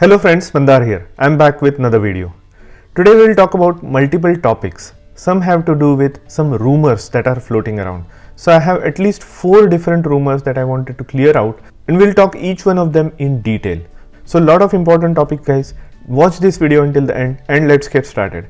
Hello friends, Mandar here. I'm back with another video. Today we'll talk about multiple topics. Some have to do with some rumors that are floating around. So I have at least 4 different rumors that I wanted to clear out, and we'll talk each one of them in detail. So a lot of important topics, guys. Watch this video until the end and let's get started.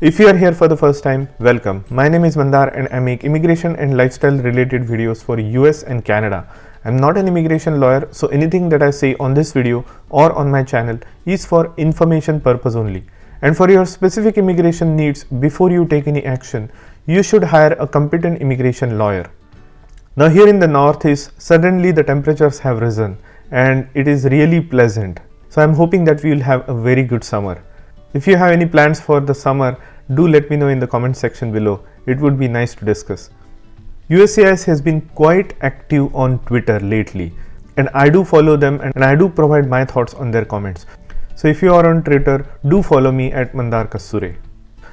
If you are here for the first time, welcome. My name is Mandar and I make immigration and lifestyle related videos for US and Canada. I'm not an immigration lawyer, so anything that I say on this video or on my channel is for information purpose only. And for your specific immigration needs, before you take any action, you should hire a competent immigration lawyer. Now here in the Northeast, suddenly the temperatures have risen and it is really pleasant. So I'm hoping that we will have a very good summer. If you have any plans for the summer, do let me know in the comment section below. It would be nice to discuss. USCIS has been quite active on Twitter lately, and I do follow them and I do provide my thoughts on their comments. So if you are on Twitter, do follow me at Mandar Kasture.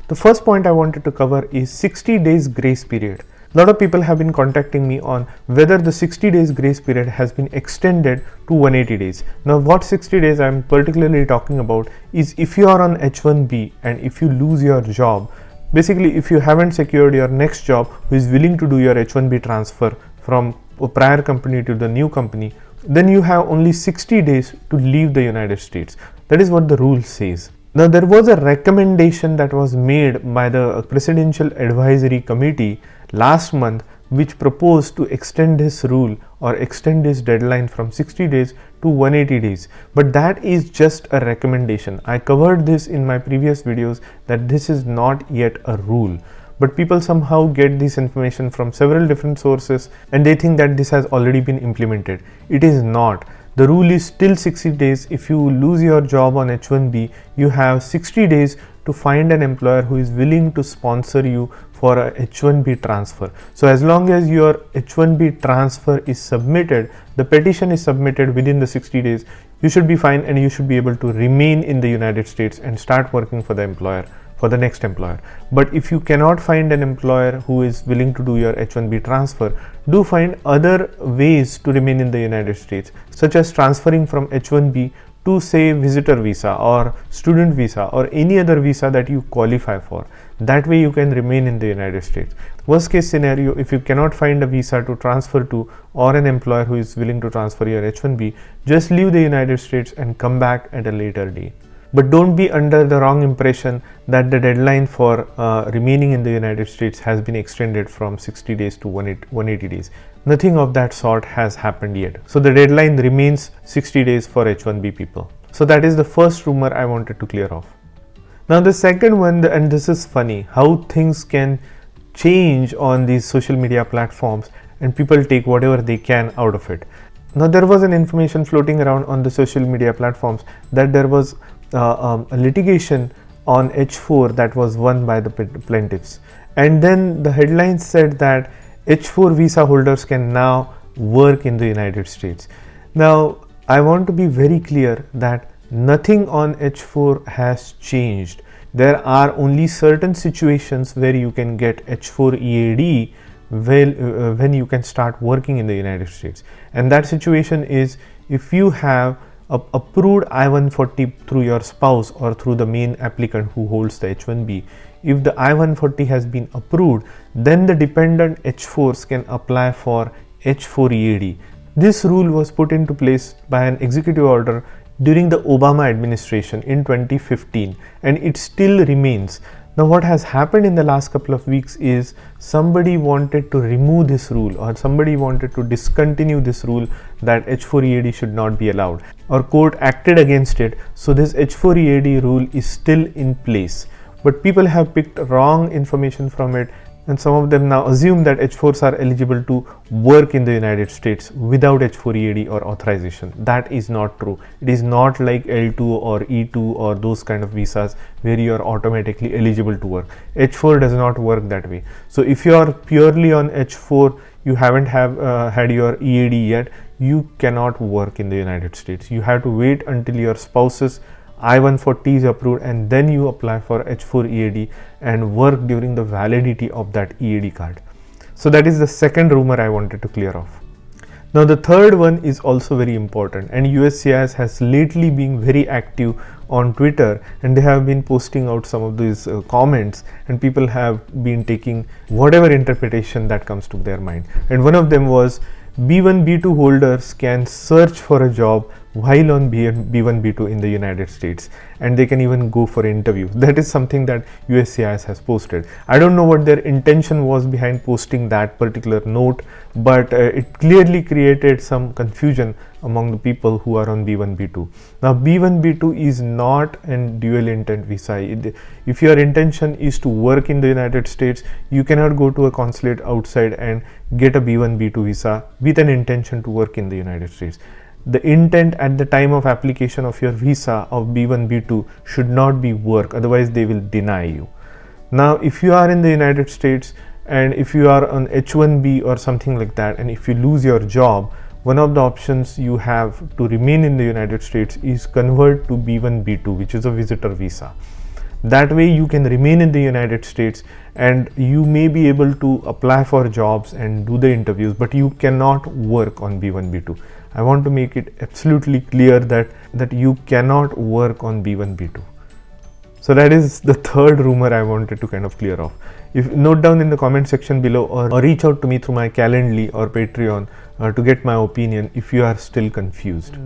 The first point I wanted to cover is 60 days grace period. A lot of people have been contacting me on whether the 60 days grace period has been extended to 180 days. Now what 60 days I'm particularly talking about is if you are on H1B and if you lose your job, basically if you haven't secured your next job who is willing to do your H1B transfer from a prior company to the new company, then you have only 60 days to leave the United States. That is what the rule says. Now there was a recommendation that was made by the Presidential Advisory Committee last month which proposed to extend this rule or extend this deadline from 60 days to 180 days. But that is just a recommendation. I covered this in my previous videos that this is not yet a rule. But people somehow get this information from several different sources and they think that this has already been implemented. It is not. The rule is still 60 days. If you lose your job on H1B, you have 60 days to find an employer who is willing to sponsor you for a H1B transfer. So as long as your H1B transfer is submitted, the petition is submitted within the 60 days, you should be fine and you should be able to remain in the United States and start working for the employer, for the next employer. But if you cannot find an employer who is willing to do your H1B transfer, do find other ways to remain in the United States, such as transferring from H1B to say visitor visa or student visa or any other visa that you qualify for. That way you can remain in the United States. Worst case scenario, if you cannot find a visa to transfer to or an employer who is willing to transfer your H1B, just leave the United States and come back at a later date. But don't be under the wrong impression that the deadline for remaining in the United States has been extended from 60 days to 180 days. Nothing of that sort has happened yet. So the deadline remains 60 days for H1B people. So that is the first rumor I wanted to clear off. Now the second one, and this is funny, how things can change on these social media platforms and people take whatever they can out of it. Now there was an information floating around on the social media platforms that there was a litigation on H4 that was won by the plaintiffs, and then the headlines said that H4 visa holders can now work in the United States. Now I want to be very clear that nothing on H4 has changed. There are only certain situations where you can get H4 EAD when you can start working in the United States, and that situation is if you have approved I-140 through your spouse or through the main applicant who holds the H1B. If the I-140 has been approved, then the dependent H4s can apply for H4 EAD. This rule was put into place by an executive order during the Obama administration in 2015 and it still remains. Now what has happened in the last couple of weeks is somebody wanted to remove this rule or somebody wanted to discontinue this rule that H4 EAD should not be allowed, or court acted against it. So this H4 EAD rule is still in place, but people have picked wrong information from it and some of them now assume that H4s are eligible to work in the United States without H4 EAD or authorization. That is not true. It is not like L2 or E2 or those kind of visas where you are automatically eligible to work. H4 does not work that way. So if you are purely on H4, you haven't had your EAD yet, you cannot work in the United States. You have to wait until your spouse's I-140 is approved, and then you apply for H4 EAD and work during the validity of that EAD card. So that is the second rumor I wanted to clear off. Now the third one is also very important, and USCIS has lately been very active on Twitter, and they have been posting out some of these comments, and people have been taking whatever interpretation that comes to their mind. And one of them was, B1 B2 holders can search for a job while on B1 B2 in the United States, and they can even go for interviews. That is something that USCIS has posted. I don't know what their intention was behind posting that particular note, but it clearly created some confusion among the people who are on B1 B2. Now B1 B2 is not a dual intent visa. If your intention is to work in the United States, you cannot go to a consulate outside and get a B1 B2 visa with an intention to work in the United States. The intent at the time of application of your visa of B1 B2 should not be work, otherwise they will deny you. Now if you are in the United States and if you are on H1B or something like that, and if you lose your job, one of the options you have to remain in the United States is convert to B1 B2, which is a visitor visa. That way you can remain in the United States and you may be able to apply for jobs and do the interviews, but you cannot work on B1 B2. I want to make it absolutely clear that you cannot work on B1 B2. So that is the third rumor I wanted to kind of clear off. If note down in the comment section below, or reach out to me through my Calendly or Patreon to get my opinion if you are still confused.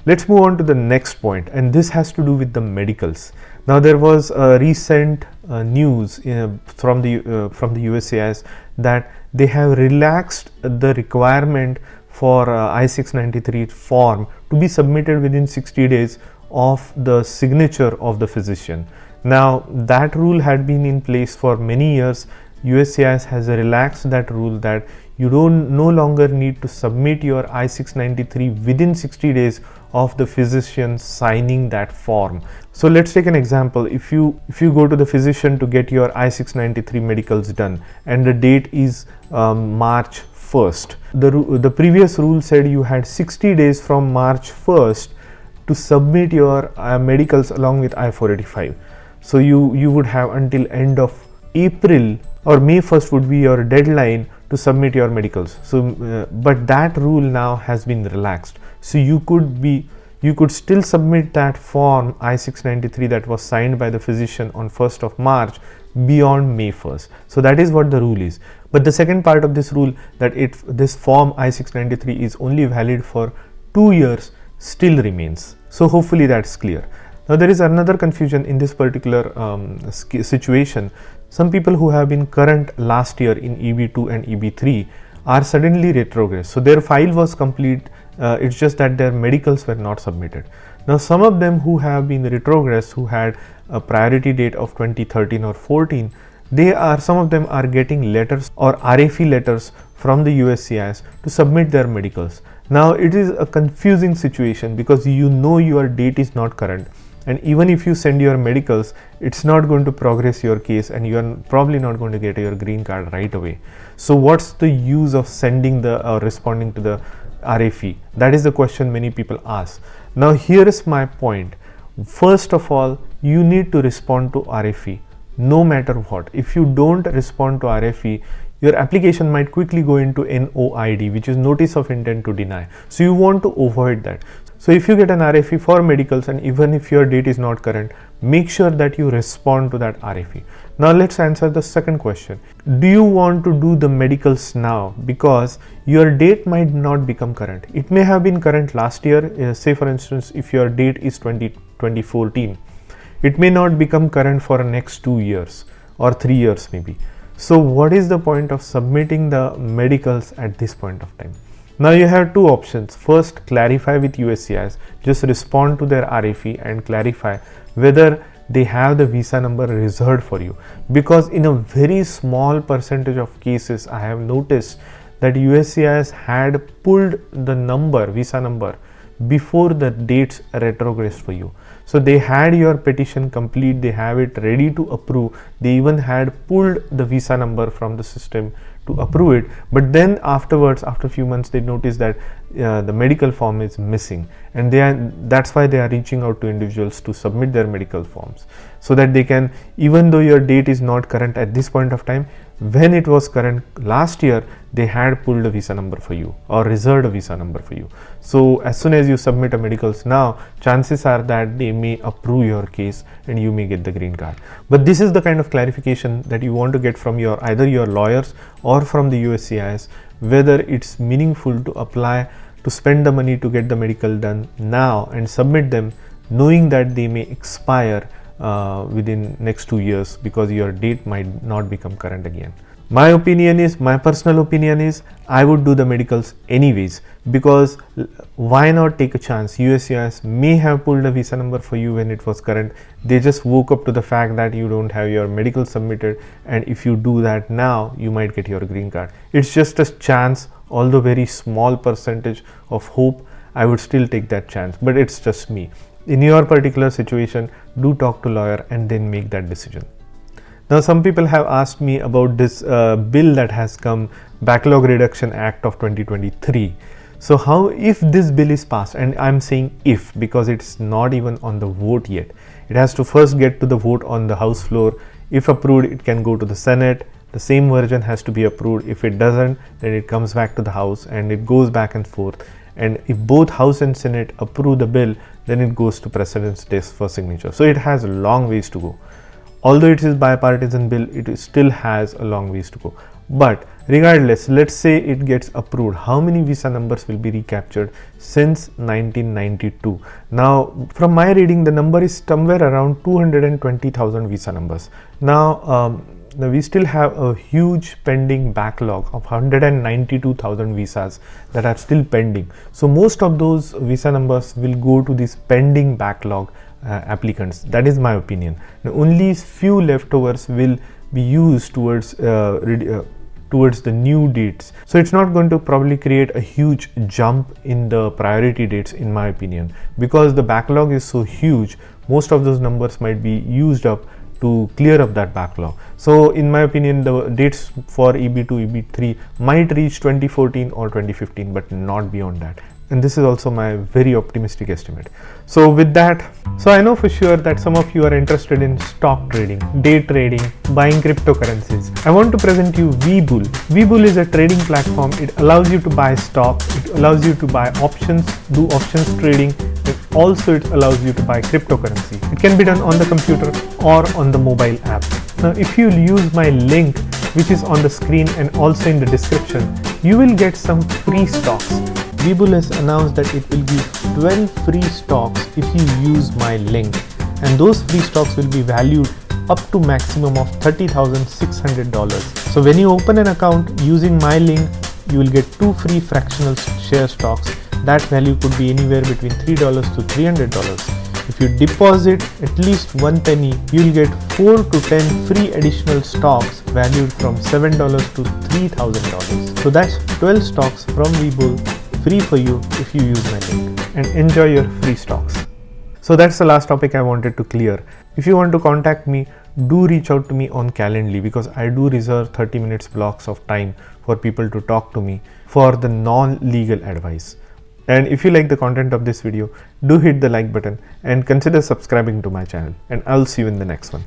Let's move on to the next point, and this has to do with the medicals. Now there was a recent news from the USCIS that they have relaxed the requirement for I-693 form to be submitted within 60 days of the signature of the physician. Now that rule had been in place for many years. USCIS has relaxed that rule that you no longer need to submit your I-693 within 60 days of the physician signing that form. So let's take an example. If you go to the physician to get your I-693 medicals done, and the date is March 1st. The previous rule said you had 60 days from March 1st to submit your medicals along with I-485. So you would have until end of April, or May 1st would be your deadline to submit your medicals. So but that rule now has been relaxed. So you could still submit that form I-693 that was signed by the physician on 1st of March beyond May 1st. So that is what the rule is. But the second part of this rule, that this form I-693 is only valid for 2 years, still remains. So hopefully that's clear. Now there is another confusion in this particular situation. Some people who have been current last year in EB2 and EB3 are suddenly retrogressed. So their file was complete, it's just that their medicals were not submitted. Now some of them who have been retrogressed, who had a priority date of 2013 or 14, some of them are getting letters or RFE letters from the USCIS to submit their medicals. Now it is a confusing situation because your date is not current, and even if you send your medicals, it's not going to progress your case, and you are probably not going to get your green card right away. So what's the use of sending or responding to the RFE? That is the question many people ask. Now here is my point. First of all, you need to respond to RFE no matter what. If you don't respond to RFE, your application might quickly go into NOID, which is Notice of Intent to Deny. So you want to avoid that. So if you get an RFE for medicals, and even if your date is not current, make sure that you respond to that RFE. Now let's answer the second question. Do you want to do the medicals now? Because your date might not become current. It may have been current last year. Say for instance, if your date is 2014, it may not become current for the next 2 years or 3 years maybe. So what is the point of submitting the medicals at this point of time? Now you have two options. First, clarify with USCIS. Just respond to their RFE and clarify whether they have the visa number reserved for you. Because in a very small percentage of cases, I have noticed that USCIS had pulled the visa number before the dates retrogressed for you. So they had your petition complete, they have it ready to approve, they even had pulled the visa number from the system to approve it, but then afterwards, after a few months, they noticed that the medical form is missing, and that's why they are reaching out to individuals to submit their medical forms, so that they can, even though your date is not current at this point of time, when it was current last year, they had pulled a visa number for you or reserved a visa number for you. So as soon as you submit a medicals now, chances are that they may approve your case and you may get the green card. But this is the kind of clarification that you want to get from either your lawyers or from the USCIS, whether it's meaningful to apply to spend the money to get the medical done now and submit them, knowing that they may expire within next 2 years because your date might not become current again. My personal opinion is I would do the medicals anyways, because why not take a chance? USCIS may have pulled a visa number for you when it was current. They just woke up to the fact that you don't have your medical submitted, and if you do that now, you might get your green card. It's just a chance, although very small percentage of hope. I would still take that chance, but it's just me. In your particular situation, do talk to lawyer and then make that decision. Now, some people have asked me about this bill that has come, Backlog Reduction Act of 2023. So how, if this bill is passed, and I'm saying if because it's not even on the vote yet, it has to first get to the vote on the House floor. If approved, it can go to the Senate. The same version has to be approved. If it doesn't, then it comes back to the House and it goes back and forth. And if both House and Senate approve the bill, then it goes to President's desk for signature. So it has a long ways to go. Although it is bipartisan bill, it still has a long ways to go. But regardless, let's say it gets approved. How many visa numbers will be recaptured since 1992? Now, from my reading, the number is somewhere around 220,000 visa numbers. Now we still have a huge pending backlog of 192,000 visas that are still pending. So most of those visa numbers will go to this pending backlog applicants. That is my opinion. Now, only few leftovers will be used towards the new dates. So it's not going to probably create a huge jump in the priority dates, in my opinion, because the backlog is so huge. Most of those numbers might be used up to clear up that backlog. So in my opinion, the dates for EB2, EB3 might reach 2014 or 2015, but not beyond that. And this is also my very optimistic estimate. So with that, so I know for sure that some of you are interested in stock trading, day trading, buying cryptocurrencies. I want to present you Webull. Webull is a trading platform. It allows you to buy stocks, it allows you to buy options, do options trading, and also it allows you to buy cryptocurrency. It can be done on the computer or on the mobile app. Now, if you use my link, which is on the screen and also in the description, you will get some free stocks. Webull has announced that it will give 12 free stocks if you use my link, and those free stocks will be valued up to maximum of $30,600. So when you open an account using my link, you will get 2 free fractional share stocks. That value could be anywhere between $3 to $300. If you deposit at least 1 penny, you will get 4 to 10 free additional stocks valued from $7 to $3,000. So that's 12 stocks from Webull, free for you if you use my link, and enjoy your free stocks. So that's the last topic I wanted to clear. If you want to contact me, do reach out to me on Calendly, because I do reserve 30 minutes blocks of time for people to talk to me for the non-legal advice. And if you like the content of this video, do hit the like button and consider subscribing to my channel, and I'll see you in the next one.